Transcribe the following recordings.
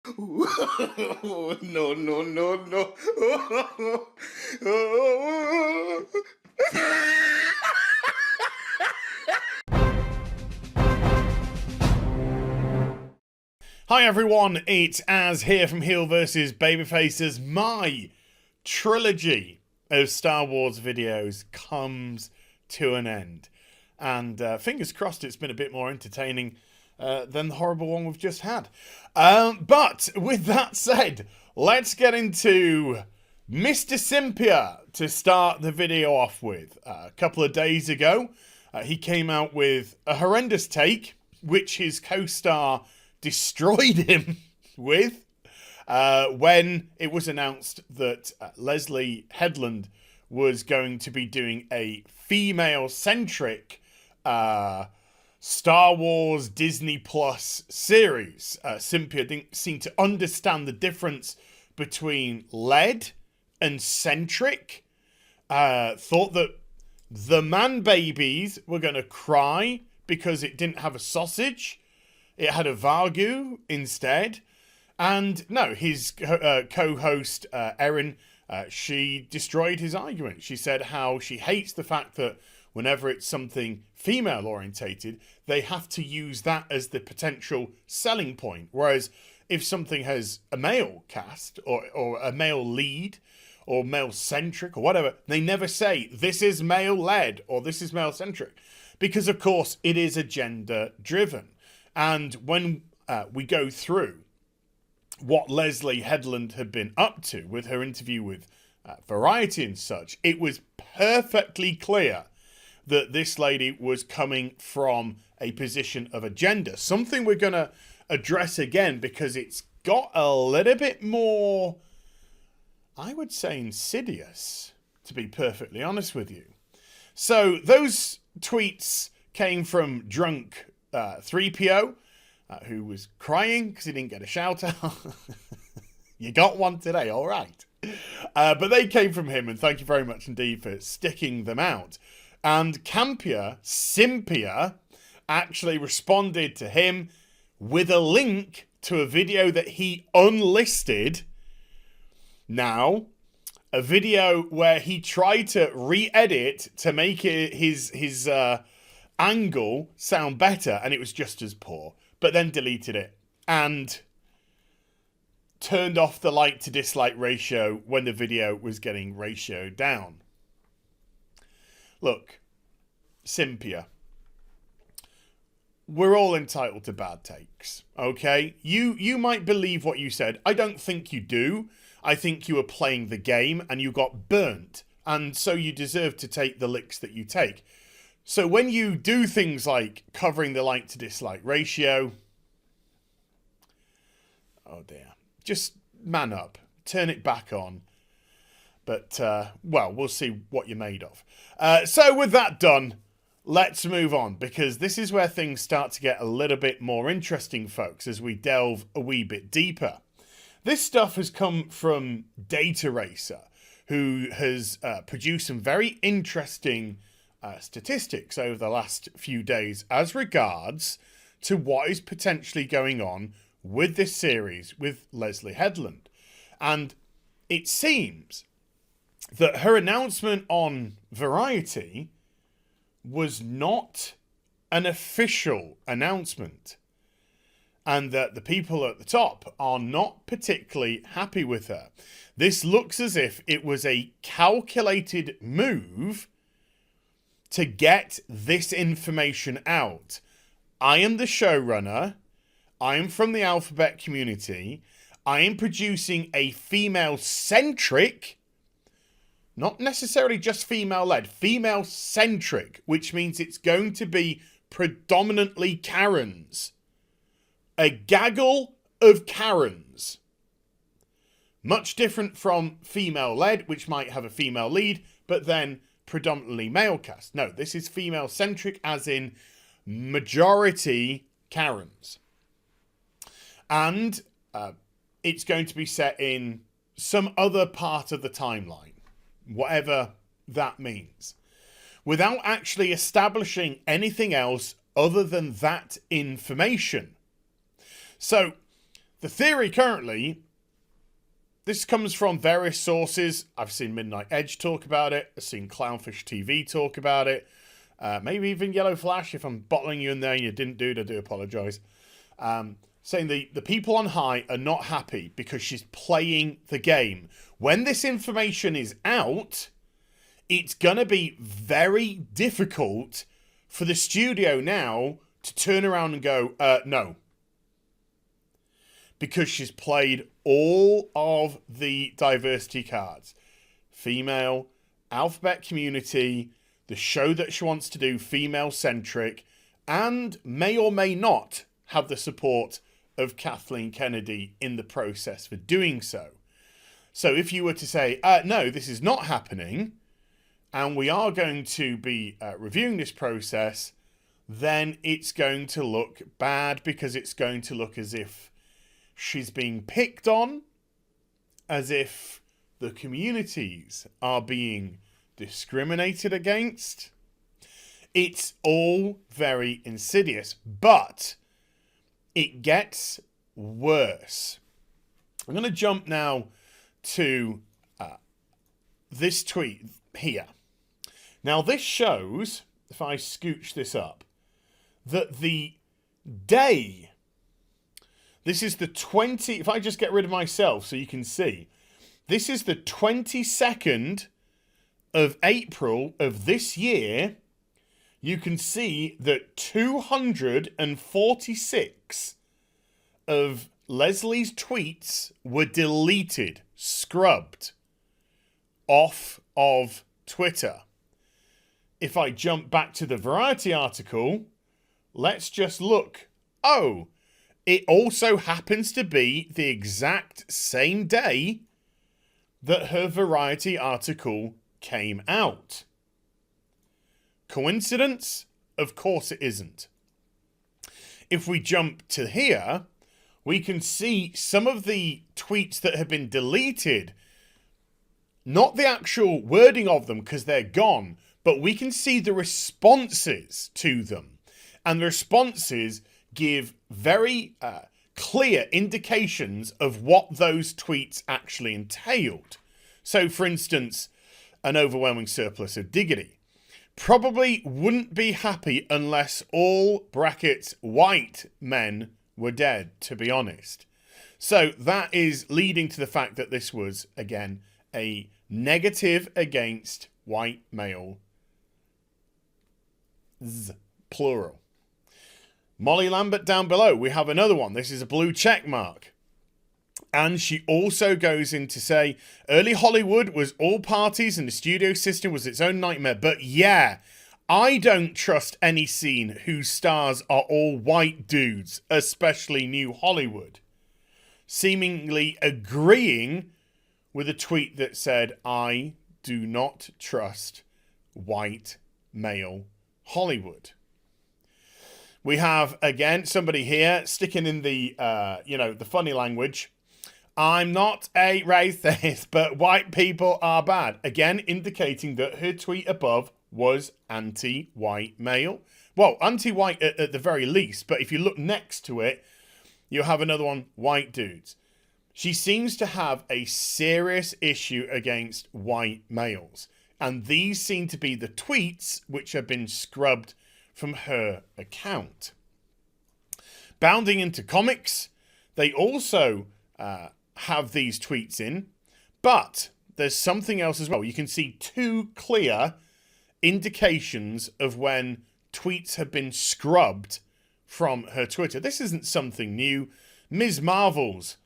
No, no, no, no. Hi everyone, it's Az here from HeelvsBabyface. My trilogy of Star Wars videos comes to an end. And fingers crossed it's been a bit more entertaining than the horrible one we've just had. But with that said, let's get into Mr. Cynpia to start the video off with. A couple of days ago, he came out with a horrendous take, which his co-star destroyed him with when it was announced that Leslye Headland was going to be doing a female-centric Star Wars Disney Plus series. Cynpia didn't seem to understand the difference between lead and centric. Thought that the man babies were going to cry because it didn't have a sausage. It had a Wagyu instead. And no, his co-host, Erin, she destroyed his argument. She said how she hates the fact that whenever it's something female orientated, they have to use that as the potential selling point. Whereas if something has a male cast or a male lead or male centric or whatever, they never say this is male led or this is male centric, because of course it is agenda driven. And when we go through what Leslye Headland had been up to with her interview with Variety and such, it was perfectly clear that this lady was coming from a position of agenda. Something we're going to address again because it's got a little bit more, I would say, insidious, to be perfectly honest with you. So those tweets came from drunk 3PO, who was crying because he didn't get a shout out. You got one today, all right. But they came from him, and thank you very much indeed for sticking them out. And Cynpia actually responded to him with a link to a video that he unlisted. Now, a video where he tried to re-edit to make it his angle sound better, and it was just as poor, but then deleted it and turned off the like to dislike ratio when the video was getting ratioed down. Look, Cynpia, we're all entitled to bad takes, okay? You might believe what you said. I don't think you do. I think you were playing the game and you got burnt, and so you deserve to take the licks that you take. So when you do things like covering the like to dislike ratio, oh dear, just man up, turn it back on. But, well, we'll see what you're made of. So with that done, let's move on, because this is where things start to get a little bit more interesting, folks, as we delve a wee bit deeper. This stuff has come from Data Racer, who has produced some very interesting statistics over the last few days as regards to what is potentially going on with this series with Leslye Headland. And it seems that her announcement on Variety was not an official announcement, and that the people at the top are not particularly happy with her. This looks as if it was a calculated move to get this information out. I am the showrunner. I am from the alphabet community. I am producing a female-centric, not necessarily just female-led, female-centric, which means it's going to be predominantly Karens. A gaggle of Karens. Much different from female-led, which might have a female lead, but then predominantly male cast. No, this is female-centric, as in majority Karens. And it's going to be set in some other part of the timeline, whatever that means, without actually establishing anything else other than that information. So The theory currently, this comes from various sources. I've seen Midnight Edge talk about it. I've seen Clownfish TV talk about it. Maybe even Yellow Flash. If I'm bottling you in there and you didn't do it, I do apologise. Saying the people on high are not happy because she's playing the game. When this information is out, it's going to be very difficult for the studio now to turn around and go, no. Because she's played all of the diversity cards. Female, alphabet community, the show that she wants to do, female-centric, and may or may not have the support of Kathleen Kennedy in the process for doing so. So if you were to say, no, this is not happening, and we are going to be reviewing this process, then it's going to look bad because it's going to look as if she's being picked on, as if the communities are being discriminated against. It's all very insidious, but it gets worse. I'm going to jump now to this tweet here. Now, this shows, if I scooch this up, that the day, this is the 20, if I just get rid of myself so you can see, this is the 22nd of April of this year. You can see that 246 of Leslie's tweets were deleted, scrubbed off of Twitter. If I jump back to the Variety article, let's just look. Oh, it also happens to be the exact same day that her Variety article came out. Coincidence? Of course it isn't. If we jump to here, we can see some of the tweets that have been deleted. Not the actual wording of them because they're gone, but we can see the responses to them. And the responses give very clear indications of what those tweets actually entailed. So, for instance, an overwhelming surplus of dignity. Probably wouldn't be happy unless all brackets white men were dead, to be honest. So that is leading to the fact that this was, again, a negative against white male. Plural. Molly Lambert down below. We have another one. This is a blue check mark. And she also goes in to say, early Hollywood was all parties and the studio system was its own nightmare. But yeah, I don't trust any scene whose stars are all white dudes, especially New Hollywood. Seemingly agreeing with a tweet that said, I do not trust white male Hollywood. We have, again, somebody here sticking in the, the funny language. I'm not a racist, but white people are bad. Again, indicating that her tweet above was anti-white male. Well, anti-white at the very least, but if you look next to it, you have another one, white dudes. She seems to have a serious issue against white males. And these seem to be the tweets which have been scrubbed from her account. Bounding into comics, they also have these tweets in, but there's something else as well. You can see two clear indications of when tweets have been scrubbed from her Twitter. This isn't something new. Ms. Marvel's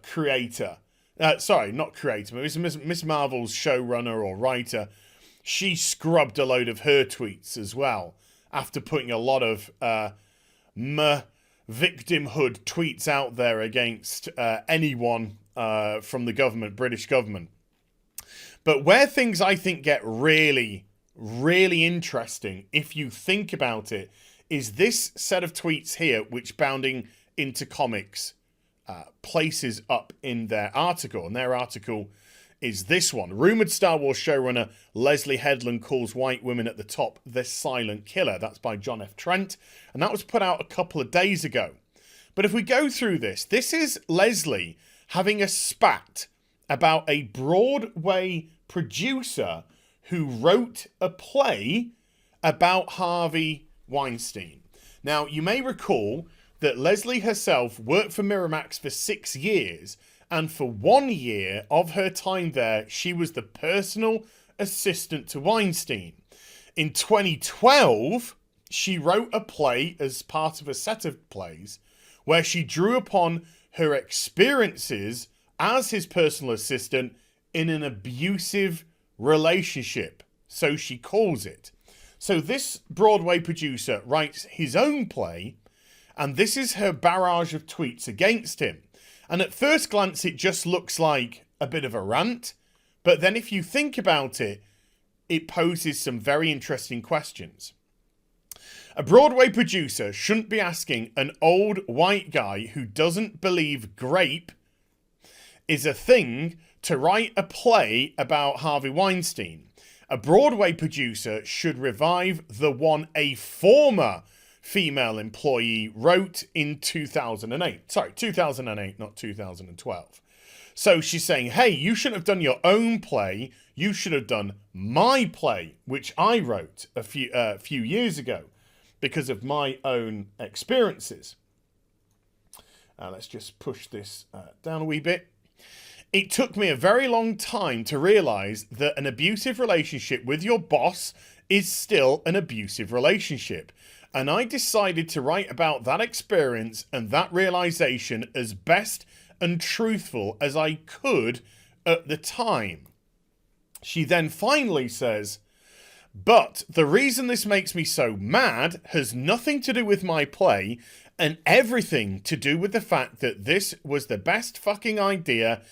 creator, not creator, but Ms. Marvel's showrunner or writer, she scrubbed a load of her tweets as well after putting a lot of victimhood tweets out there against anyone from the government, British government. But where things I think get really, really interesting, if you think about it, is this set of tweets here, which Bounding into Comics places up in their article. And their article is this one. Rumoured Star Wars showrunner Leslye Headland calls white women at the top the silent killer. That's by John F. Trent. And that was put out a couple of days ago. But if we go through this, this is Leslye having a spat about a Broadway producer who wrote a play about Harvey Weinstein. Now, you may recall that Leslye herself worked for Miramax for 6 years, and for 1 year of her time there, she was the personal assistant to Weinstein. In 2012, she wrote a play as part of a set of plays where she drew upon her experiences as his personal assistant in an abusive relationship, so she calls it. So this Broadway producer writes his own play, and this is her barrage of tweets against him. And at first glance, it just looks like a bit of a rant, but then if you think about it, it poses some very interesting questions. A Broadway producer shouldn't be asking an old white guy who doesn't believe grape is a thing to write a play about Harvey Weinstein. A Broadway producer should revive the one a former female employee wrote in 2008. Sorry, 2008, not 2012. So she's saying, hey, you shouldn't have done your own play. You should have done my play, which I wrote a few years ago because of my own experiences. Let's just push this down a wee bit. It took me a very long time to realise that an abusive relationship with your boss is still an abusive relationship. And I decided to write about that experience and that realisation as best and truthful as I could at the time. She then finally says, but the reason this makes me so mad has nothing to do with my play and everything to do with the fact that this was the best fucking idea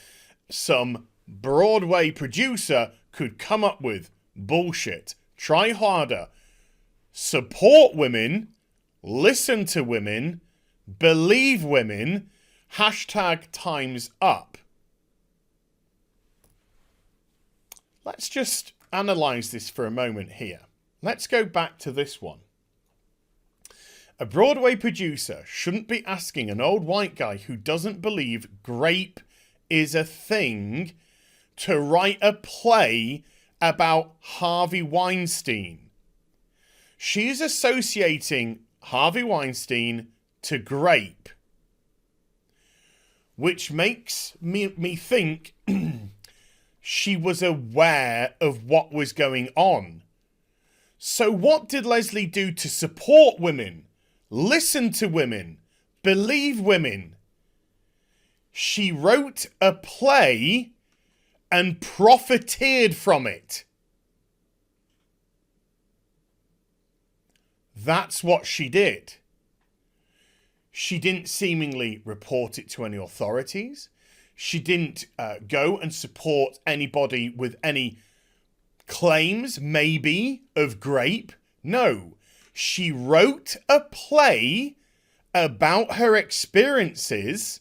some Broadway producer could come up with. Bullshit. Try harder. Support women. Listen to women. Believe women. Hashtag time's up. Let's just analyse this for a moment here. Let's go back to this one. A Broadway producer shouldn't be asking an old white guy who doesn't believe grape is a thing to write a play about Harvey Weinstein. She's associating Harvey Weinstein to grape, which makes me think she was aware of what was going on. So what did Leslye do to support women, listen to women, believe women? She wrote a play and profiteered from it. That's what she did. She didn't seemingly report it to any authorities. She didn't go and support anybody with any claims, maybe, of grape. No. She wrote a play about her experiences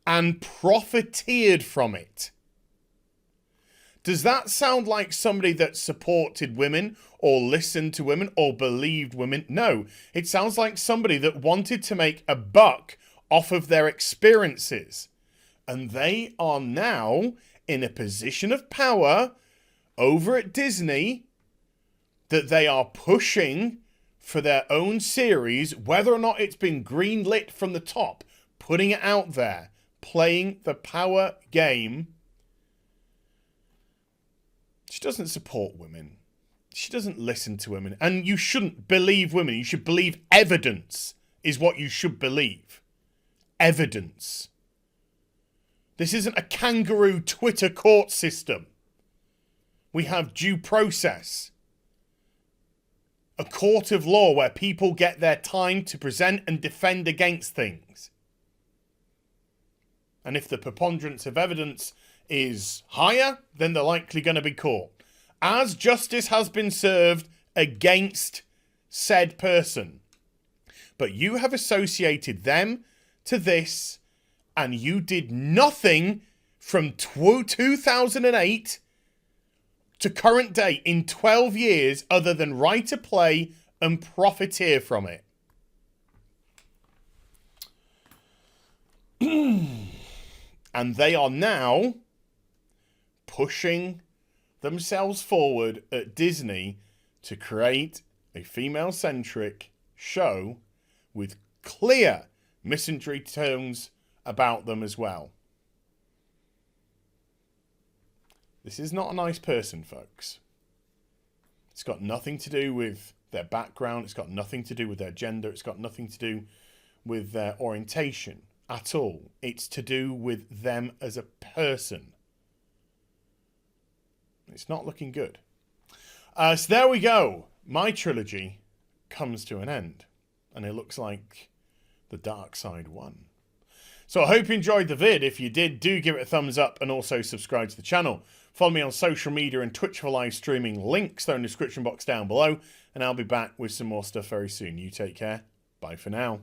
and profiteered from it. Does that sound like somebody that supported women or listened to women or believed women? No. It sounds like somebody that wanted to make a buck off of their experiences. And they are now in a position of power over at Disney that they are pushing for their own series, whether or not it's been greenlit from the top, putting it out there, playing the power game. She doesn't support women. She doesn't listen to women. And you shouldn't believe women. You should believe evidence is what you should believe. Evidence. This isn't a kangaroo Twitter court system. We have due process. A court of law where people get their time to present and defend against things. And if the preponderance of evidence is higher, then they're likely going to be caught. As justice has been served against said person. But you have associated them to this, and you did nothing from 2008 to current day in 12 years other than write a play and profiteer from it. And they are now pushing themselves forward at Disney to create a female-centric show with clear misandry tones about them as well. This is not a nice person, folks. It's got nothing to do with their background. It's got nothing to do with their gender. It's got nothing to do with their orientation at all. It's to do with them as a person. It's not looking good. So there we go. My trilogy comes to an end. And it looks like the dark side won. So I hope you enjoyed the vid. If you did, do give it a thumbs up and also subscribe to the channel. Follow me on social media and Twitch for live streaming. Links are in the description box down below. And I'll be back with some more stuff very soon. You take care. Bye for now.